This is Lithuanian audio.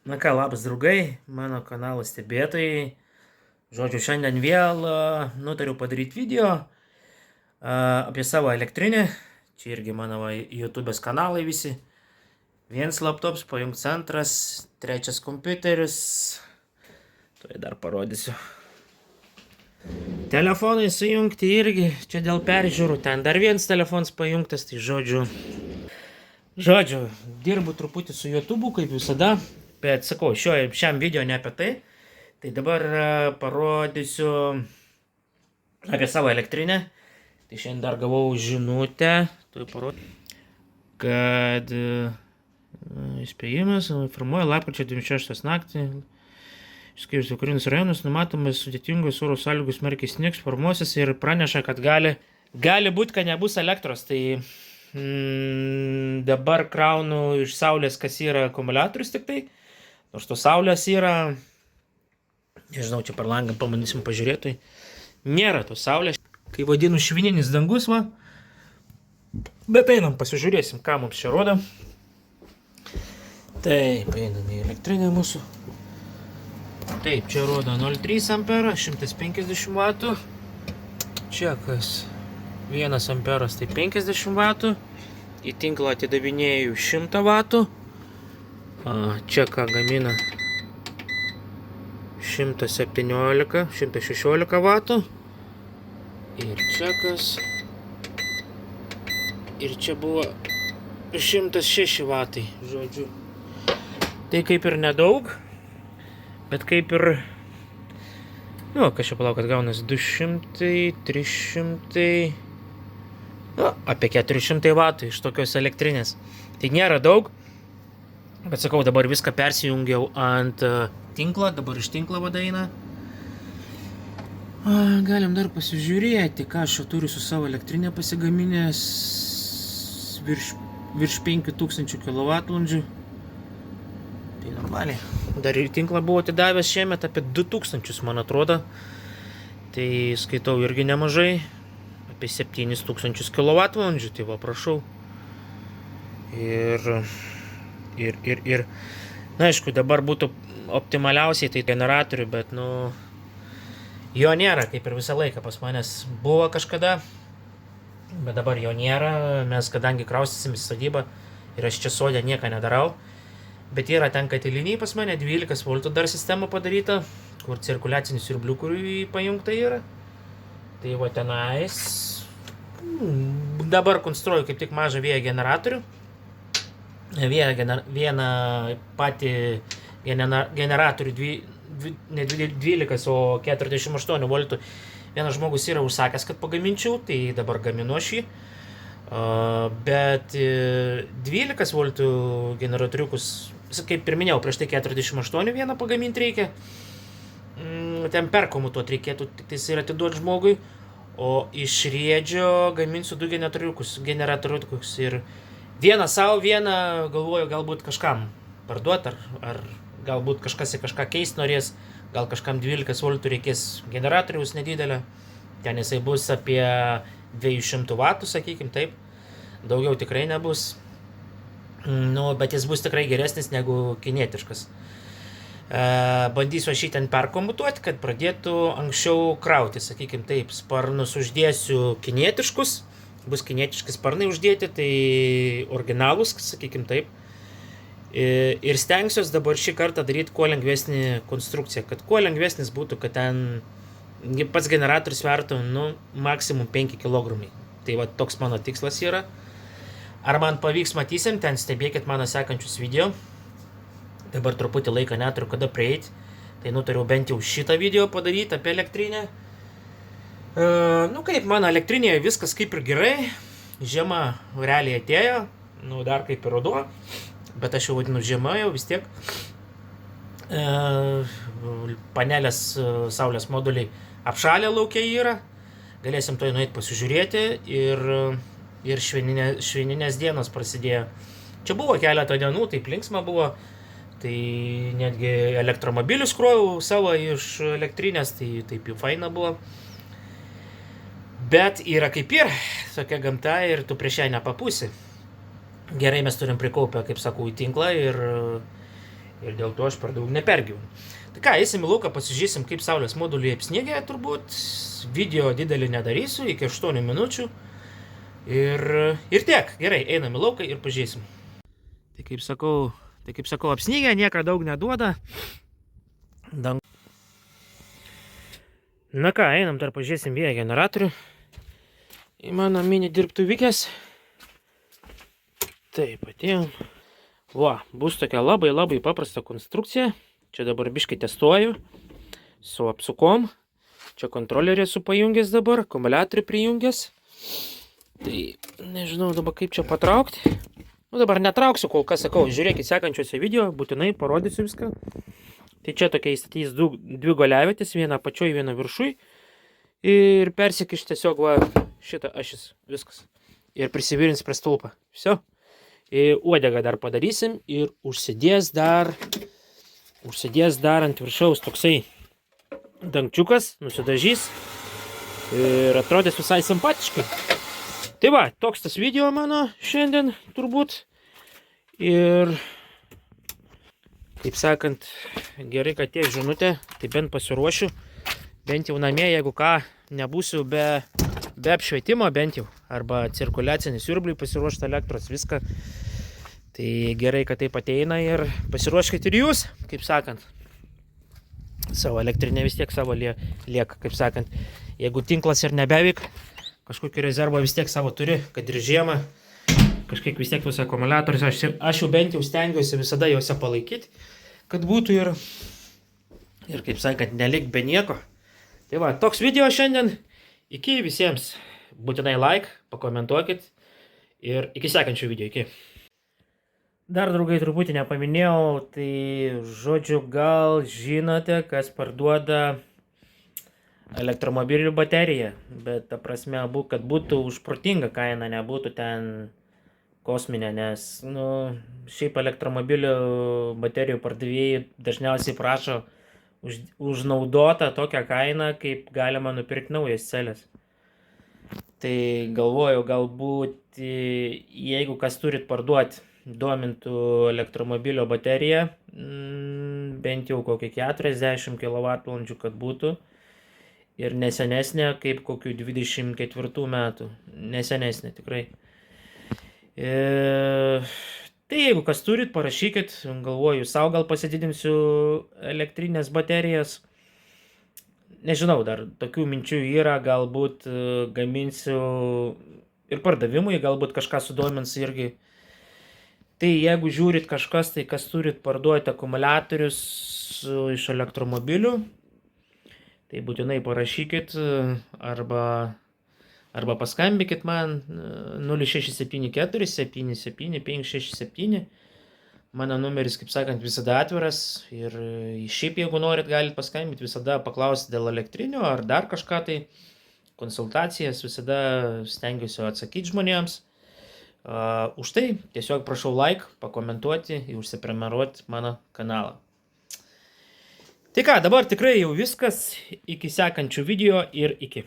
Na ką, labas draugai, mano kanalo stebėtojai. Žodžiu, šiandien vėl nutariau padaryti video apie savo elektrinę. Čia irgi mano YouTube'ės kanalai visi. Vienas laptops, pajungts antras, trečias kompiuteris. Tuoj dar parodysiu. Telefonai sujungti irgi, čia dėl peržiūrų. Ten dar vienas telefonas pajungtas, tai žodžiu, dirbu truputį su YouTube'u, kaip visada. Bet sakau, šiam video ne apie tai. Tai dabar parodysiu apie savo elektrinę. Tai šiandien dar gavau žinutę, kad įspėjimas informuoja lapkričio 26 naktį. Išskyrus vakarinius rajonus, numatomas sudėtingos oro sąlygų smarkiai snigs, formuosis ir praneša, kad gali būti, kad nebus elektros. Tai dabar kraunu iš saulės, kas yra akumuliatorius tik tai. Nors to saulės yra, nežinau, čia per langą pamatysim pažiūrėtojai, nėra to saulės. Kai vadinu švininis dangus, va. Bet einam, pasižiūrėsim, ką mums čia rodo. Taip, einam į elektrinę mūsų. Taip, čia rodo 0,3 amperą, 150 vatų. Čia kas 1 amperas, tai 50 vatų. Į tinklą atidavinėjau 100 vatų. Čia ką gamina 117, 116 vatų. Ir čia kas. Ir čia buvo 106 vatai, žodžiu. Tai kaip ir nedaug, bet kaip ir, nu, kas čia palauk, kad gaunas 200, 300, apie 400 vatų iš tokios elektrinės. Tai nėra daug. Bet sakau, dabar viską persijungiau ant tinklo, dabar iš tinklo vada eina. Galim dar pasižiūrėti, ką aš čia turiu su savo elektrinė pasigaminęs. Virš 5000 kWh. Tai normaliai. Dar ir tinklą buvo atidavęs šiemet apie 2000, man atrodo. Tai skaitau irgi nemažai. Apie 7000 kWh, tai va, prašau. Ir, na aišku, dabar būtų optimaliausiai tai generatorių, bet, nu, jo nėra, kaip ir visą laiką pas manęs buvo kažkada, bet dabar jo nėra, mes kadangi kraustysim į sodybą ir aš čia sodė nieką nedarau, bet yra ten katiliniai pas mane, 12 voltų dar sistema padaryta, kur cirkuliacinis siurbliukui pajungta yra, tai va tenais, dabar konstruoju kaip tik mažą vėjo generatorių. Vieną patį generatorių, ne 12, o 48 voltų. Vienas žmogus yra užsakęs, kad pagaminčiau, tai dabar gaminu aš jį. Bet 12 voltų generatoriukus, kaip ir minėjau, prieš tai 48 vieną pagaminti reikia. Ten perkomutuot reikėtų, tik tai yra atiduoti žmogui. O iš riedžio gaminsiu 2 generatoriukus ir vieną savo, vieną galvoju galbūt kažkam parduoti, ar galbūt kažkas į kažką keisti norės, gal kažkam 12 voltų reikės generatoriaus nedidelę, ten jisai bus apie 200 vatų, sakykim taip, daugiau tikrai nebus, nu, bet jis bus tikrai geresnis negu kinietiškas. Bandysiu aš jį ten perkomutuoti, kad pradėtų anksčiau krauti, sakykim taip, sparnus uždėsiu kinietiškus, bus kinietiški sparnai uždėti, tai originalus, sakykim taip. Ir stengsiuos dabar šį kartą daryti kuo lengvesnį konstrukciją, kad kuo lengvesnis būtų, kad ten pats generatorius svertų, nu, maksimum 5 kg. Tai va, toks mano tikslas yra. Ar man pavyks, matysim, ten stebėkit mano sekančius video. Dabar truputį laiką neturiu kada prieiti, tai nutariau bent jau šitą video padaryti apie elektrinę. Nu kaip, mano elektrinėje viskas kaip ir gerai, žiema realiai atėjo, nu dar kaip ir ruduo, bet aš jau vadinu žiema jau vis tiek. Panelės saulės moduliai apšalę laukia yra, galėsim to nueiti pasižiūrėti ir švininės dienos prasidėjo. Čia buvo keletą dienų, taip linksma buvo, tai netgi elektromobilius krovau savo iš elektrinės, tai taip jau faina buvo. Bet yra kaip ir, tokia gamta ir tu prieš ją nepapūsi. Gerai mes turim prikaupę, kaip sakau, į tinklą ir dėl to aš per daug nepergyvenu. Tai ką, eisim į lauką, pasižiūrėsim, kaip saulės moduliai apsniegė turbūt. Video didelį nedarysiu, iki 8 minučių. Ir tiek, gerai, einam į lauką ir pažiūrėsim. Tai kaip sakau, apsnygę, nieko daug neduoda. Na ką, einam dar pažiūrėsim vėjo generatorių. Į mano mini dirbtuvykės. Taip, atėjom. Va, bus tokia labai paprasta konstrukcija. Čia dabar biškai testuoju. Su apsukom. Čia kontrolerį esu pajungęs dabar, akumuliatorių prijungęs. Tai nežinau dabar kaip čia patraukti. Nu dabar netrauksiu kol kas, sakau, žiūrėkit sekančiuose video, būtinai parodysiu viską. Tai čia tokia įstatys dvi galiavietės, vieną apačioj, vieną viršui. Ir persikiš tiesiog va šitą ašis, viskas. Ir prisivirins prie stulpą. Viso. Ir uodegą dar padarysim ir užsidės dar ant viršaus toksai dangčiukas, nusidažys. Ir atrodės visai simpatiškai. Tai va, toks tas video mano šiandien turbūt. Ir, taip sakant, gerai, kad tiek žinutė, tai bent pasiruošiu. Bent jau namie, jeigu ką, nebūsiu be apšvietimo, bent jau. Arba cirkuliacinis siurbliui pasiruošti elektros, viską. Tai gerai, kad taip ateina ir pasiruoškite ir jūs, kaip sakant. Savo elektrinė vis tiek savo lieka, kaip sakant. Jeigu tinklas ir nebeveik, kažkokį rezervą vis tiek savo turi, kad ir žiemą. Kažkiek vis tiek tuos akumuliatorius, aš jau bent jau stengiuosi visada juose palaikyti, kad būtų ir kaip sakant, nelik be nieko. Tai va, toks video šiandien. Iki visiems. Būtinai like, pakomentuokit ir iki sekančių video. Iki. Dar, draugai, truputį nepaminėjau, tai žodžiu, gal žinote, kas parduoda elektromobilių bateriją, bet ta prasme, kad būtų už protingą kainą, nebūtų ten kosminė, nes, šiaip elektromobilių baterijų pardavėjai dažniausiai prašo už naudotą tokią kainą, kaip galima nupirkti naujas celės. Tai galvoju, galbūt, jeigu kas turit parduoti, domintų elektromobilio bateriją, bent jau kokį 40 kWh, kad būtų. Ir nesenesnė, kaip kokių 24 metų. Nesenesnė, tikrai. Tai jeigu kas turit, parašykit. Galvoju, savo gal pasididinsiu elektrinės baterijas. Nežinau, dar tokių minčių yra. Galbūt gaminsiu ir pardavimui, galbūt kažką sudomins irgi. Tai jeigu žiūrit kažkas, tai kas turit parduoti akumuliatorius iš elektromobilių, tai būtinai parašykit arba paskambykit man 0674 77 567. Mano numeris, kaip sakant, visada atviras. Ir šiaip, jeigu norit, galit paskambyti, visada paklausti dėl elektrinio ar dar kažką tai. Konsultacijas visada stengiuosi atsakyti žmonėms. Už tai tiesiog prašau like, pakomentuoti ir užsiprenumeruoti mano kanalą. Tai ką, dabar tikrai jau viskas, iki sekančių video ir iki.